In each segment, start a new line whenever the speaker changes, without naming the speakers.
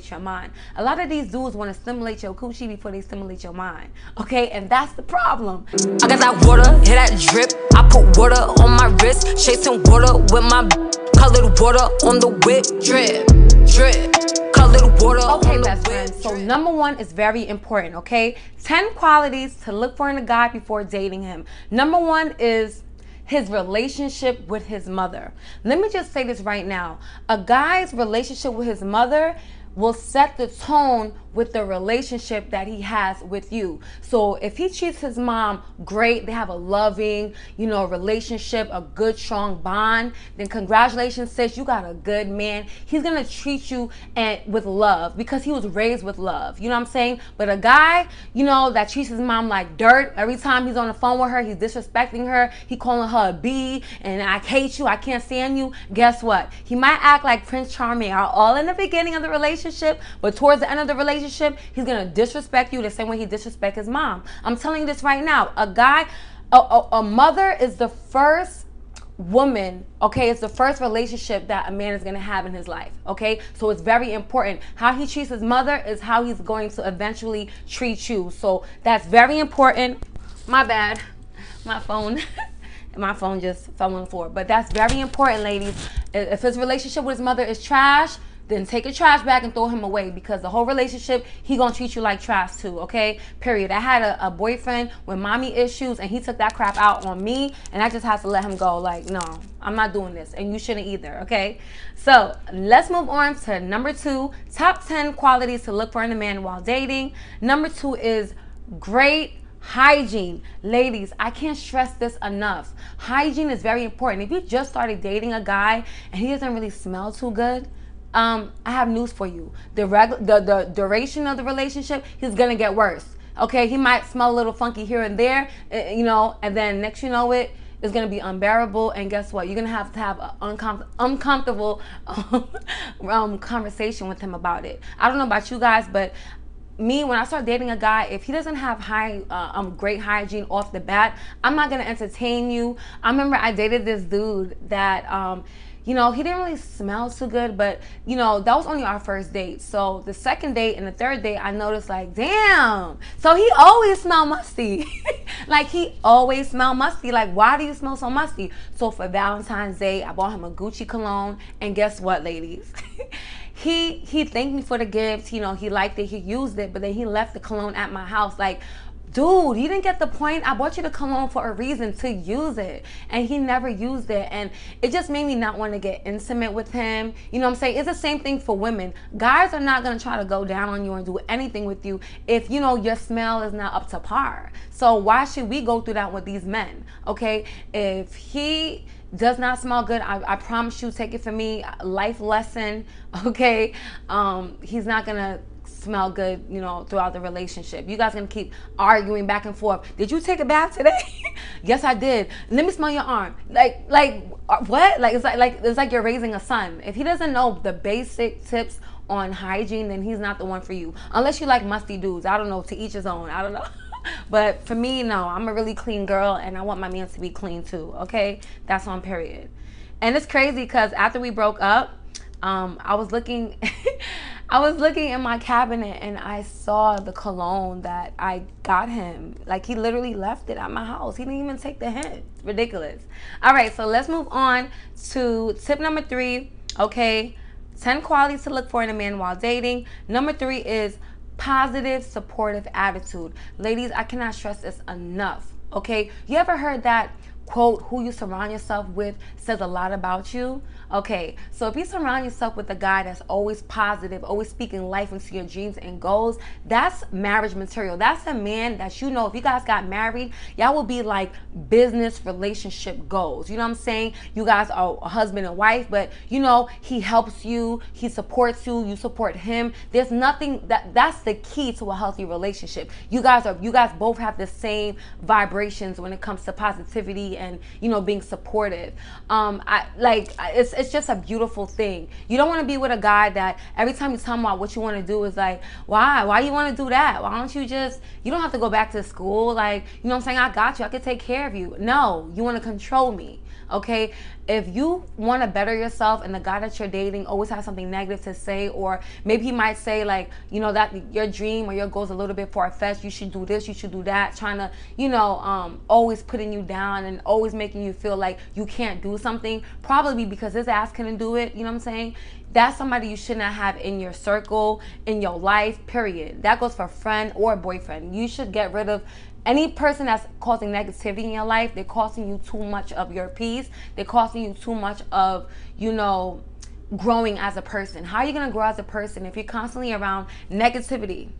your mind. A lot of these dudes want to stimulate your coochie before they stimulate your mind. Okay, and that's the problem.
I got that water, hear that drip. I put water on my wrist, chasing water with my colored water on the whip. Drip, drip, colored water.
Okay, best friends. So number one is very important. Okay, 10 qualities to look for in a guy before dating him. Number one is his relationship with his mother. Let me just say this right now. A guy's relationship with his mother will set the tone with the relationship that he has with you. So if he treats his mom great, they have a loving, relationship, a good, strong bond, then congratulations, sis, you got a good man. He's gonna treat you with love because he was raised with love. You know what I'm saying? But a guy, that treats his mom like dirt, every time he's on the phone with her, he's disrespecting her, he calling her a B, and I hate you, I can't stand you. Guess what? He might act like Prince Charming all in the beginning of the relationship, but towards the end of the relationship, he's gonna disrespect you the same way he disrespects his mom. I'm telling you this right now. A mother is the first woman, okay? It's the first relationship that a man is gonna have in his life, okay? So it's very important. How he treats his mother is how he's going to eventually treat you. So that's very important. My bad, my phone. My phone just fell on the floor. But that's very important, ladies. If his relationship with his mother is trash, then take a trash bag and throw him away, because the whole relationship, he gonna treat you like trash too, okay? Period. I had a boyfriend with mommy issues, and he took that crap out on me, and I just had to let him go. Like, no, I'm not doing this, and you shouldn't either, okay? So let's move on to number 2, top 10 qualities to look for in a man while dating. Number 2 is great hygiene. Ladies, I can't stress this enough. Hygiene is very important. If you just started dating a guy and he doesn't really smell too good, I have news for you. The duration of the relationship, he's gonna get worse. Okay, he might smell a little funky here and there, and then next you know it, it's gonna be unbearable. And guess what? You're gonna have to have an uncomfortable conversation with him about it. I don't know about you guys, but me, when I start dating a guy, if he doesn't have great hygiene off the bat, I'm not gonna entertain you. I remember I dated this dude that he didn't really smell too good, but that was only our first date. So the second date and the third date, I noticed, like, damn, so he always smelled musty. Like, he always smelled musty. Like, why do you smell so musty? So for Valentine's Day, I bought him a Gucci cologne, and guess what, ladies? He thanked me for the gift. He liked it, he used it, but then he left the cologne at my house. Like, dude, you didn't get the point. I bought you the cologne for a reason, to use it. And he never used it. And it just made me not want to get intimate with him. You know what I'm saying? It's the same thing for women. Guys are not going to try to go down on you and do anything with you if, your smell is not up to par. So why should we go through that with these men? Okay? If he does not smell good, I promise you, take it from me, life lesson, okay? He's not going to smell good, throughout the relationship. You guys gonna keep arguing back and forth. Did you take a bath today? Yes, I did. Let me smell your arm. Like what? Like it's like you're raising a son. If he doesn't know the basic tips on hygiene, then he's not the one for you. Unless you like musty dudes. I don't know. To each his own. I don't know. But for me, no. I'm a really clean girl, and I want my man to be clean too. Okay, that's on period. And it's crazy because after we broke up, I was looking in my cabinet and I saw the cologne that I got him. Like, he literally left it at my house. He didn't even take the hint. It's ridiculous. All right, so let's move on to tip number 3. Okay, 10 qualities to look for in a man while dating. Number 3 is positive, supportive attitude. Ladies, I cannot stress this enough. Okay, you ever heard that quote, who you surround yourself with says a lot about you? Okay, so if you surround yourself with a guy that's always positive, always speaking life into your dreams and goals, that's marriage material. That's a man that, if you guys got married, y'all will be like business relationship goals. You know what I'm saying? You guys are a husband and wife, but he helps you, he supports you, you support him. There's nothing that's the key to a healthy relationship. You guys both have the same vibrations when it comes to positivity and being supportive. It's just a beautiful thing. You don't want to be with a guy that every time you tell him about what you want to do is like, why you want to do that? Why don't you don't have to go back to school? Like, you know what I'm saying? I got you. I could take care of you. No, you want to control me. Okay, if you want to better yourself and the guy that you're dating always has something negative to say, or maybe he might say like, you know, that your dream or your goal's a little bit far-fetched, you should do this, you should do that, trying to, you know, always putting you down and always making you feel like you can't do something, probably because his ass couldn't do it, you know what I'm saying? That's somebody you should not have in your circle, in your life, period. That goes for friend or boyfriend. You should get rid of any person that's causing negativity in your life. They're costing you too much of your peace. They're costing you too much of, you know, growing as a person. How are you going to grow as a person if you're constantly around negativity?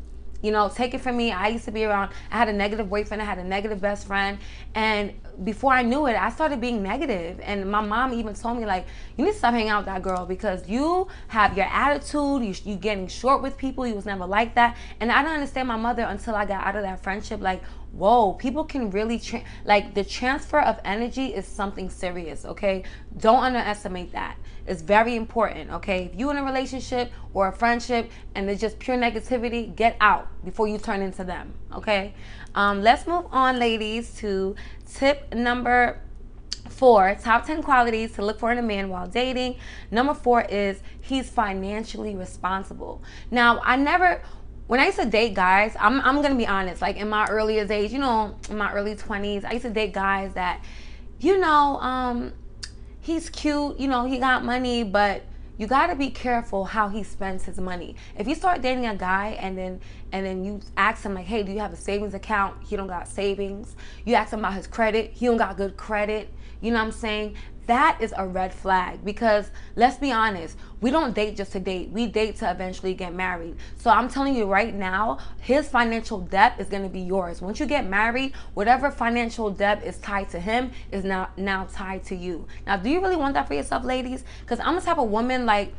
You know, take it from me. I used to be around, I had a negative boyfriend, I had a negative best friend, and before I knew it, I started being negative. And my mom even told me, like, you need to stop hanging out with that girl because you have your attitude, you getting short with people, you was never like that. And I didn't understand my mother until I got out of that friendship, like, whoa, people can really, like, the transfer of energy is something serious, okay? Don't underestimate that. It's very important, okay? If you're in a relationship or a friendship and there's just pure negativity, get out before you turn into them, okay? Let's move on, ladies, to tip number 4, top 10 qualities to look for in a man while dating. Number 4 is he's financially responsible. Now, when I used to date guys, I'm gonna be honest, like in my earlier age, you know, in my early 20s, I used to date guys that, you know, he's cute, you know, he got money, but you gotta be careful how he spends his money. If you start dating a guy and then you ask him like, hey, do you have a savings account? He don't got savings. You ask him about his credit, he don't got good credit. You know what I'm saying? That is a red flag, because let's be honest, we don't date just to date. We date to eventually get married. So I'm telling you right now, his financial debt is going to be yours. Once you get married, whatever financial debt is tied to him is now tied to you. Now, do you really want that for yourself, ladies? Because I'm the type of woman, like,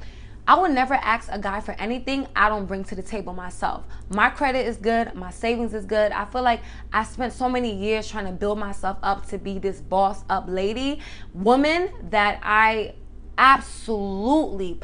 I would never ask a guy for anything I don't bring to the table myself. My credit is good. My savings is good. I feel like I spent so many years trying to build myself up to be this boss up lady, woman, that I absolutely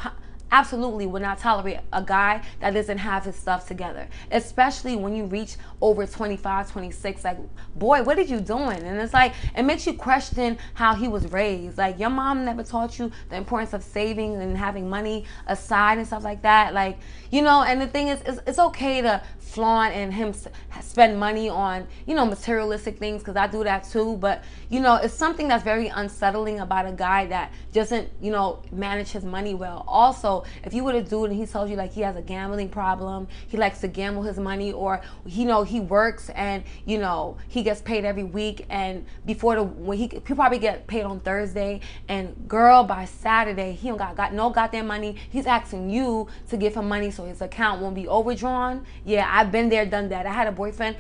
would not tolerate a guy that doesn't have his stuff together, especially when you reach over 25, 26. Like, boy, what are you doing? And it's like, it makes you question how he was raised. Like, your mom never taught you the importance of saving and having money aside and stuff like that. Like, you know, and the thing is, it's okay to flaunt and him spend money on, you know, materialistic things, because I do that too. But, you know, it's something that's very unsettling about a guy that doesn't, you know, manage his money well. Also, if you were to do it and he tells you like he has a gambling problem, he likes to gamble his money, or, you know, he works and, you know, he gets paid every week, and when he probably get paid on Thursday, and girl, by Saturday he don't got no goddamn money. He's asking you to give him money so his account won't be overdrawn. Yeah, I've been there, done that. I had a boyfriend,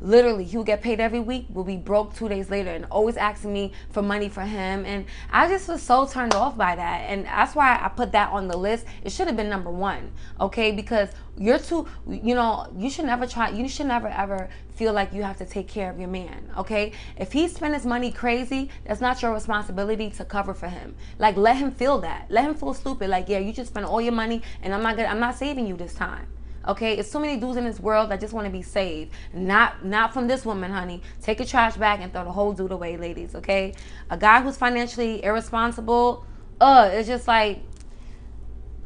literally, he would get paid every week, will be broke 2 days later, and always asking me for money for him. And I just was so turned off by that. And that's why I put that on the list. It should have been number 1, okay? Because you're too, you know, you should never ever feel like you have to take care of your man, okay? If he spend his money crazy, that's not your responsibility to cover for him. Like, let him feel that. Let him feel stupid. Like, yeah, you just spent all your money and I'm not saving you this time. Okay, it's so many dudes in this world that just want to be saved. Not from this woman, honey. Take your trash bag and throw the whole dude away, ladies, okay? A guy who's financially irresponsible, it's just like,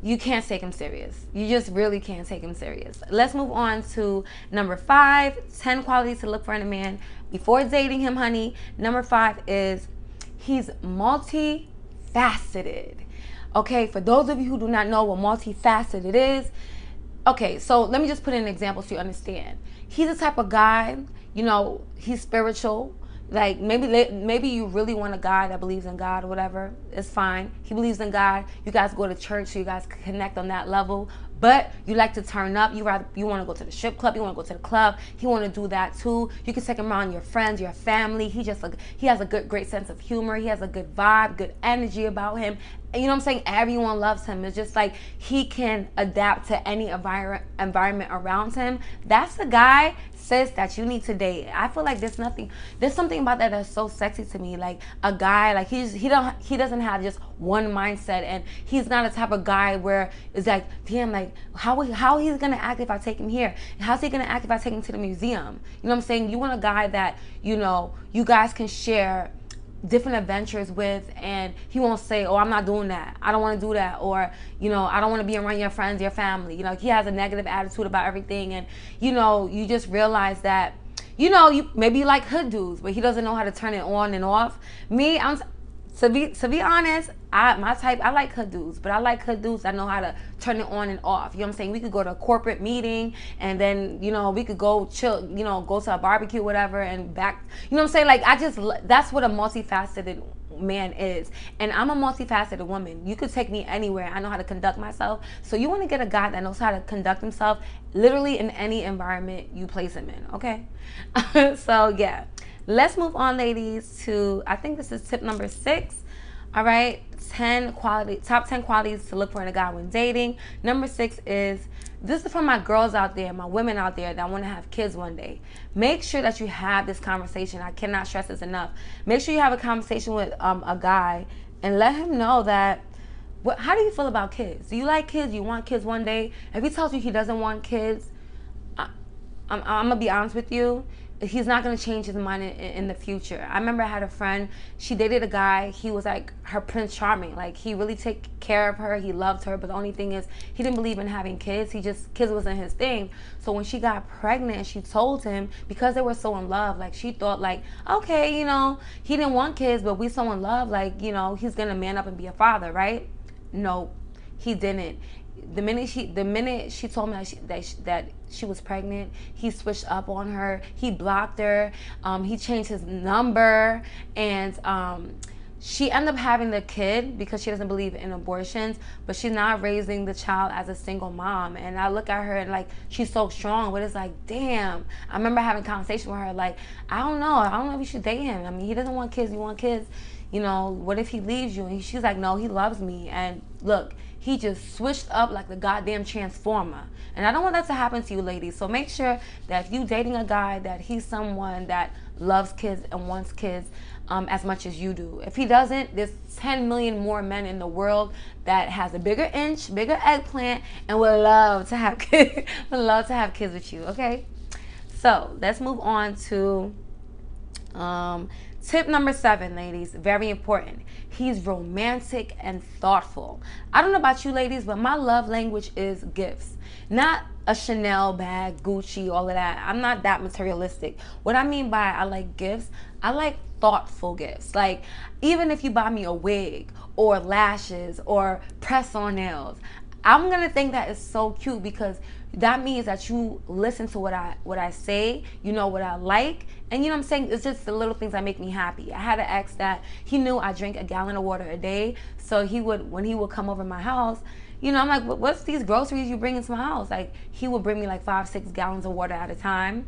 you can't take him serious. You just really can't take him serious. Let's move on to number 5, 10 qualities to look for in a man before dating him, honey. Number 5 is he's multifaceted. Okay, for those of you who do not know what multifaceted is, okay, so let me just put in an example so you understand. He's the type of guy, you know, he's spiritual. Like, maybe you really want a guy that believes in God or whatever. It's fine. He believes in God. You guys go to church so you guys can connect on that level. But you like to turn up. You want to go to the strip club. You want to go to the club. He want to do that too. You can take him around your friends, your family. He has a great sense of humor. He has a good vibe, good energy about him. You know what I'm saying? Everyone loves him. It's just like he can adapt to any environment around him. That's the guy, sis, that you need to date. I feel like there's something about that that's so sexy to me. Like, a guy, like, he doesn't have just one mindset, and he's not a type of guy where it's like, damn, like, how he's gonna act if I take him here? How's he gonna act if I take him to the museum? You know what I'm saying? You want a guy that, you know, you guys can share different adventures with, and he won't say, oh, I'm not doing that, I don't want to do that, or I don't want to be around your friends, your family. He has a negative attitude about everything, and you just realize that you maybe like hood dudes, but he doesn't know how to turn it on and off. Me, to be honest, my type, I like hood dudes, but I like hood dudes that know how to turn it on and off. You know what I'm saying? We could go to a corporate meeting, and then we could go chill, go to a barbecue, whatever, and back. You know what I'm saying? Like, that's what a multifaceted man is, and I'm a multifaceted woman. You could take me anywhere. I know how to conduct myself. So you want to get a guy that knows how to conduct himself literally in any environment you place him in. Okay. So yeah, let's move on, ladies, to, I think this is tip number 6. All right, top 10 qualities to look for in a guy when dating. Number 6 is, this is for my girls out there, my women out there that want to have kids one day. Make sure that you have this conversation. I cannot stress this enough. Make sure you have a conversation with a guy and let him know that, how do you feel about kids? Do you like kids? Do you want kids one day? If he tells you he doesn't want kids, I'm going to be honest with you, he's not going to change his mind in the future. I remember I had a friend, she dated a guy, he was like her Prince Charming. Like, he really took care of her, he loved her, but the only thing is, he didn't believe in having kids. Kids wasn't his thing. So when she got pregnant, she told him, because they were so in love, like, she thought like, okay, he didn't want kids, but we so in love, like, he's going to man up and be a father, right? No, he didn't. The minute she told me that she was pregnant, he switched up on her. He blocked her. He changed his number, and she ended up having the kid because she doesn't believe in abortions. But she's not raising the child as a single mom. And I look at her and, like, she's so strong, but it's like, damn. I remember having a conversation with her, like, I don't know if you should date him. I mean, he doesn't want kids. You want kids. What if he leaves you? And she's like, no, he loves me. And look, he just switched up like the goddamn transformer. And I don't want that to happen to you, ladies. So make sure that if you dating a guy, that he's someone that loves kids and wants kids as much as you do. If he doesn't, there's 10 million more men in the world that has a bigger inch, bigger eggplant, and would love to have kids, with you, okay? So let's move on to tip number 7, ladies. Very important. He's romantic and thoughtful. I don't know about you, ladies, but my love language is gifts. Not a Chanel bag, Gucci, all of that. I'm not that materialistic. What I mean by I like gifts, I like thoughtful gifts. Like, even if you buy me a wig or lashes or press-on nails, I'm gonna think that is so cute, because that means that you listen to what I say, what I like, and what I'm saying, it's just the little things that make me happy. I had an ex that he knew I drink a gallon of water a day, so when he would come over my house, I'm like, what's these groceries you bring into my house? Like, he would bring me like 5-6 gallons of water at a time.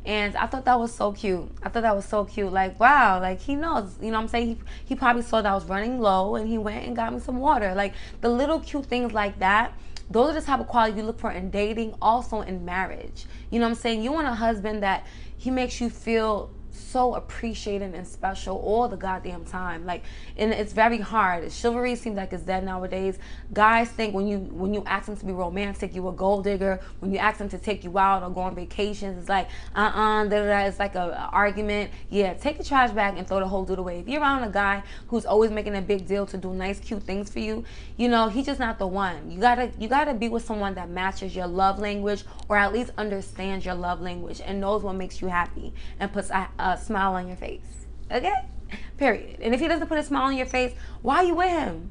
And I thought that was so cute. Like, wow, like, he knows, what I'm saying? He probably saw that I was running low, and he went and got me some water. Like, the little cute things like that, those are the type of qualities you look for in dating, also in marriage. You know what I'm saying? You want a husband that he makes you feel so appreciated and special all the goddamn time. Like, and it's very hard. Chivalry seems like it's dead nowadays. Guys think when you ask them to be romantic, you a gold digger. When you ask them to take you out or go on vacations, it's like it's like a argument. Yeah, take the trash bag and throw the whole dude away. If you're around a guy who's always making a big deal to do nice, cute things for you, he's just not the one. You gotta be with someone that matches your love language, or at least understands your love language and knows what makes you happy and puts a smile on your face. Okay? Period. And if he doesn't put a smile on your face, why are you with him?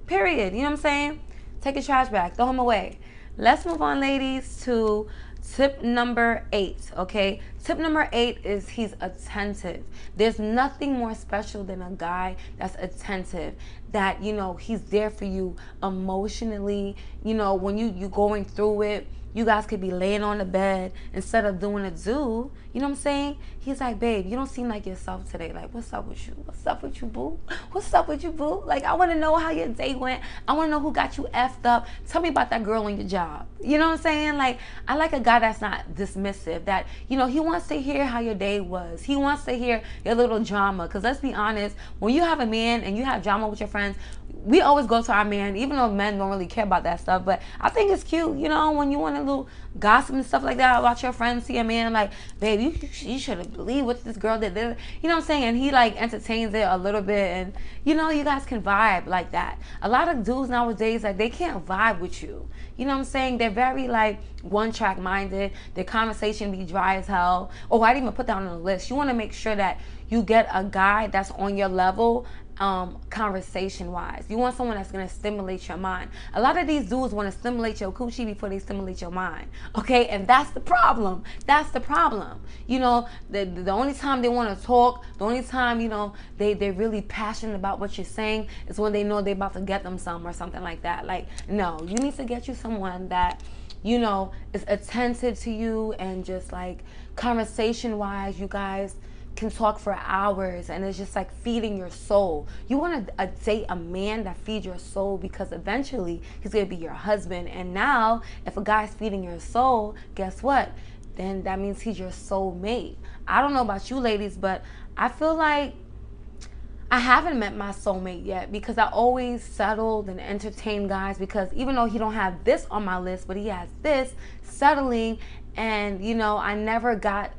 Period. You know what I'm saying? Take his trash bag, throw him away. Let's move on, ladies, to tip number 8. Okay? Tip number 8 is he's attentive. There's nothing more special than a guy that's attentive, that he's there for you emotionally. When you going through it, you guys could be laying on the bed instead of doing a do. You know what I'm saying? He's like, babe, you don't seem like yourself today. Like, what's up with you? What's up with you, boo? What's up with you, boo? Like, I want to know how your day went. I want to know who got you effed up. Tell me about that girl on your job. You know what I'm saying? Like, I like a guy that's not dismissive, that, he wants to hear how your day was. He wants to hear your little drama. Because let's be honest, when you have a man and you have drama with your friends, we always go to our man, even though men don't really care about that stuff. But I think it's cute, when you want to hearing little gossip and stuff like that about your friends see a man like, babe, you should have believed what this girl did. You know what I'm saying? And he like entertains it a little bit, and you know, you guys can vibe like that. A lot of dudes nowadays, like, they can't vibe with you. You know what I'm saying? They're very like one-track minded. Their conversation be dry as hell. Oh, I didn't even put that on the list. You want to make sure that you get a guy that's on your level, conversation wise. You want someone that's going to stimulate your mind. A lot of these dudes want to stimulate your coochie before they stimulate your mind. Okay, and that's the problem. That's the problem. You know, the only time they want to talk, the only time, you know, they're really passionate about what you're saying is when they know they're about to get them some or something like that. Like, no, you need to get you someone that, you know, is attentive to you, and just like conversation wise, you guys can talk for hours, and it's just like feeding your soul. You want to date a man that feeds your soul, because eventually he's going to be your husband. And now if a guy's feeding your soul, guess what? Then that means he's your soulmate. I don't know about you ladies, but I feel like I haven't met my soulmate yet, because I always settled and entertained guys, because even though he don't have this on my list, but he has this, settling, and you know, I never got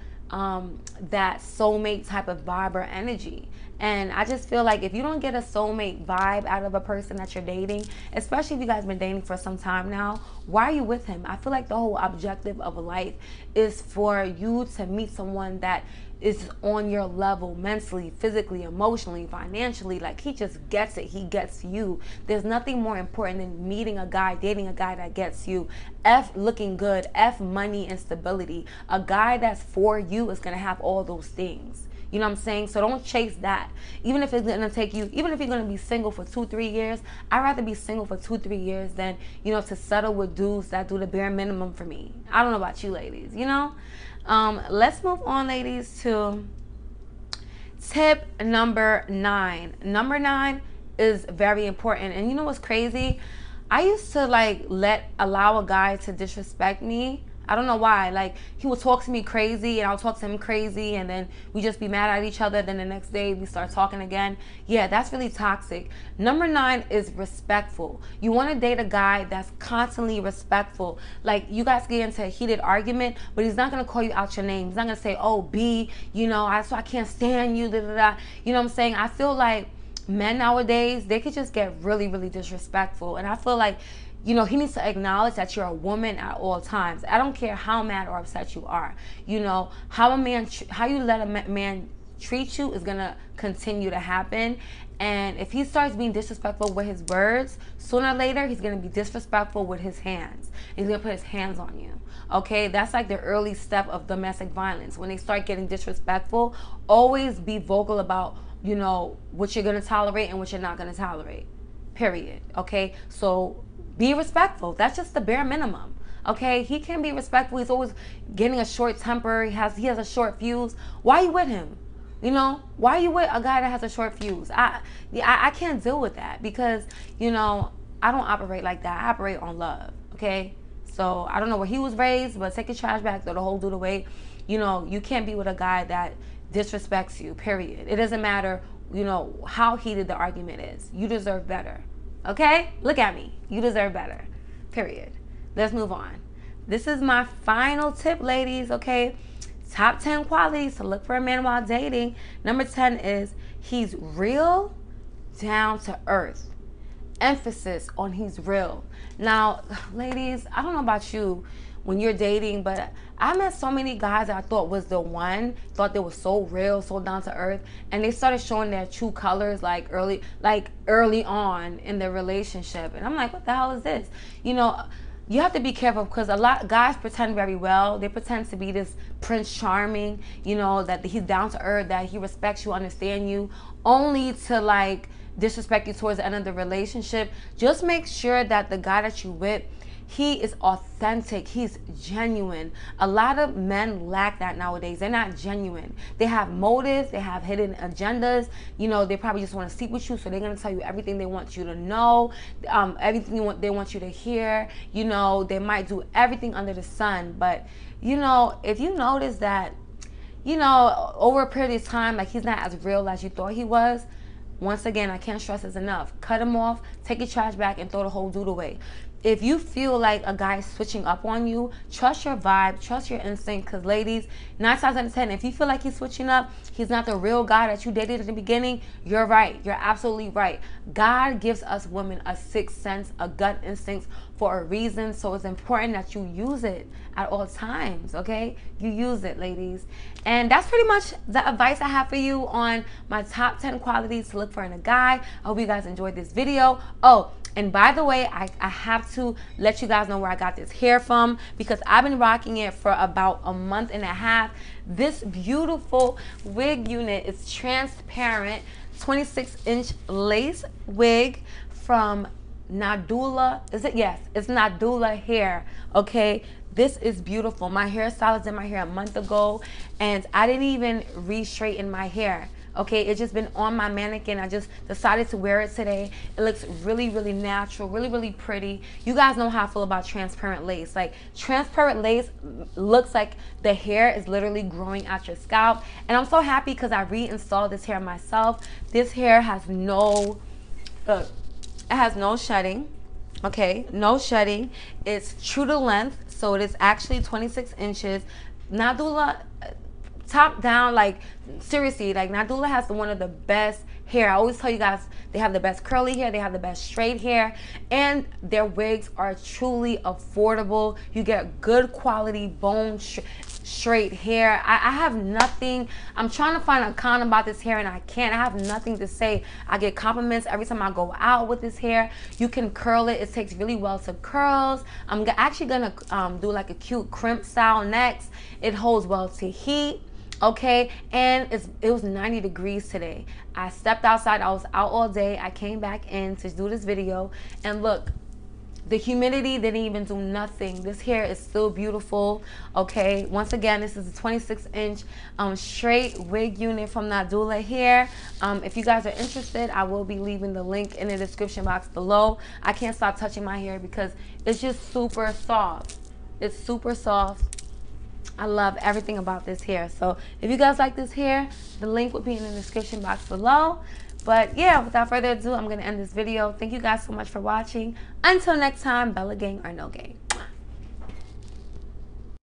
that soulmate type of vibe or energy. And I just feel like if you don't get a soulmate vibe out of a person that you're dating, especially if you guys been dating for some time now, why are you with him? I feel like the whole objective of life is for you to meet someone that is on your level mentally, physically, emotionally, financially. Like, he just gets it. He gets you. There's nothing more important than meeting a guy, dating a guy that gets you. F looking good, F money and stability. A guy that's for you is going to have all those things. You know what I'm saying? So don't chase that. Even if it's going to take you, even if you're going to be single for 2-3 years, I'd rather be single for 2-3 years than, you know, to settle with dudes that do the bare minimum for me. I don't know about you ladies, you know? Let's move on, ladies, to tip number 9. Number 9 is very important. And you know what's crazy? I used to like allow a guy to disrespect me. I don't know why. Like, he would talk to me crazy and I'll talk to him crazy, and then we just be mad at each other. Then the next day we start talking again. Yeah, that's really toxic. Number 9 is respectful. You want to date a guy that's constantly respectful. Like, you guys get into a heated argument, but he's not going to call you out your name. He's not going to say, oh, B, you know, I can't stand you, da, da, da. You know what I'm saying? I feel like men nowadays, they could just get really, really disrespectful. And I feel like, you know, he needs to acknowledge that you're a woman at all times. I don't care how mad or upset you are. You know, how you let a man treat you is going to continue to happen. And if he starts being disrespectful with his words, sooner or later, he's going to be disrespectful with his hands. He's going to put his hands on you. Okay, that's like the early step of domestic violence. When they start getting disrespectful, always be vocal about, you know, what you're going to tolerate and what you're not going to tolerate. Period. Okay, so be respectful. That's just the bare minimum. Okay, he can be respectful. He's always getting a short temper. He has a short fuse. Why are you with him? You know, why are you with a guy that has a short fuse? I can't deal with that, because, you know, I don't operate like that. I operate on love. Okay, so I don't know where he was raised, but take your trash bag, throw the whole dude away. You know, you can't be with a guy that disrespects you. Period. It doesn't matter, you know, how heated the argument is. You deserve better. Okay? Look at me. You deserve better. Period. Let's move on. This is my final tip, ladies, okay? Top 10 qualities to look for a man while dating. Number 10 is he's real, down to earth. Emphasis on he's real. Now, ladies, I don't know about you when you're dating, but I met so many guys that I thought was the one, thought they were so real, so down to earth, and they started showing their true colors like early on in their relationship. And I'm like, what the hell is this? You know, you have to be careful, because a lot of guys pretend very well. They pretend to be this Prince Charming, you know, that he's down to earth, that he respects you, understand you, only to like disrespect you towards the end of the relationship. Just make sure that the guy that you with, he is authentic. He's genuine. A lot of men lack that nowadays. They're not genuine. They have motives. They have hidden agendas. You know, they probably just want to sleep with you, so they're going to tell you everything they want you to know, everything they want you to hear. You know, they might do everything under the sun. But, you know, if you notice that, you know, over a period of time, like, he's not as real as you thought he was, once again, I can't stress this enough. Cut him off, take your trash back, and throw the whole dude away. if you feel like a guy is switching up on you, trust your vibe, trust your instinct. Because ladies, 9 times out of 10, if you feel like he's switching up, he's not the real guy that you dated at the beginning, you're right. You're absolutely right. God gives us women a sixth sense, a gut instinct for a reason. So it's important that you use it at all times, okay? You use it, ladies. And that's pretty much the advice I have for you on my top 10 qualities to look for in a guy. I hope you guys enjoyed this video. Oh, and by the way, I have to let you guys know where I got this hair from, because I've been rocking it for about a month and a half. This beautiful wig unit is transparent, 26-inch lace wig from Nadula. Is it? Yes, it's Nadula hair, okay? This is beautiful. My hairstylist did my hair a month ago, and I didn't even re-straighten my hair. Okay, it's just been on my mannequin. I just decided to wear it today. It looks really, really natural, really, really pretty. You guys know how I feel about transparent lace. Like, transparent lace looks like the hair is literally growing out your scalp. And I'm so happy because I reinstalled this hair myself. This hair has no, it has no shedding. Okay, no shedding. It's true to length, so it is actually 26 inches. Nadula, top down, like seriously, like Nadula has one of the best hair. I always tell you guys, they have the best curly hair, they have the best straight hair, and their wigs are truly affordable. You get good quality bone straight hair. I have nothing. I'm trying to find a con about this hair and I can't. I have nothing to say. I get compliments every time I go out with this hair. You can curl it. It takes really well to curls. I'm actually gonna do like a cute crimp style next. It holds well to heat. Okay, and it was 90 degrees today. I stepped outside. I was out all day. I came back in to do this video, and look, the humidity didn't even do nothing. This hair is still beautiful. Okay, once again, this is a 26-inch straight wig unit from Nadula hair. If you guys are interested, I will be leaving the link in the description box below. I can't stop touching my hair because it's just super soft. It's super soft. I love everything about this hair. So if you guys like this hair, the link will be in the description box below. But yeah, without further ado, I'm going to end this video. Thank you guys so much for watching. Until next time, Bella gang or no gang.